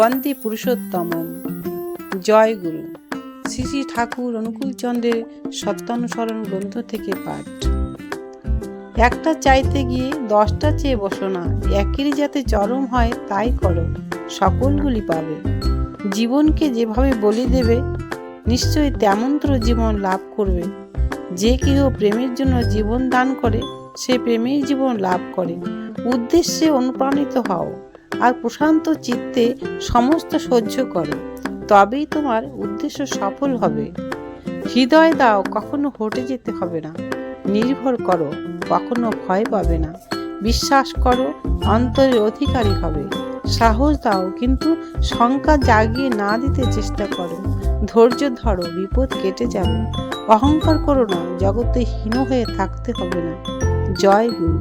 বন্দে পুরুষোত্তমম। জয় গুরু। শ্রী শ্রী ঠাকুর অনুকূলচন্দ্রের সত্যানুসরণ গ্রন্থ থেকে পাঠ। একটা চাইতে গিয়ে 10টা চেয়ে বসো না, একেরই যাতে চরম হয় তাই করো, সকলগুলি পাবে। জীবনকে যেভাবে বলি দেবে, নিশ্চয়ই তেমনতর জীবন লাভ করবে। যে কেহ প্রেমের জন্য জীবন দান করে, সে প্রেমের জীবন লাভ করে। উদ্দেশ্যে অনুপ্রাণিত হও আর প্রশান্ত চিত্তে সমস্ত সহ্য করো, তবেই তোমার উদ্দেশ্য সফল হবে। হৃদয় দাও, কখনো হটে যেতে হবে না। নির্ভর করো, কখনো ভয় পাবে না। বিশ্বাস করো, অন্তরের অধিকারী হবে। সাহস দাও, কিন্তু শঙ্কা জাগিয়ে না দিতে চেষ্টা করো। ধৈর্য ধরো, বিপদ কেটে যাবে। অহংকার করো না, জগতে হীন হয়ে থাকতে হবে না। জয় গুরু।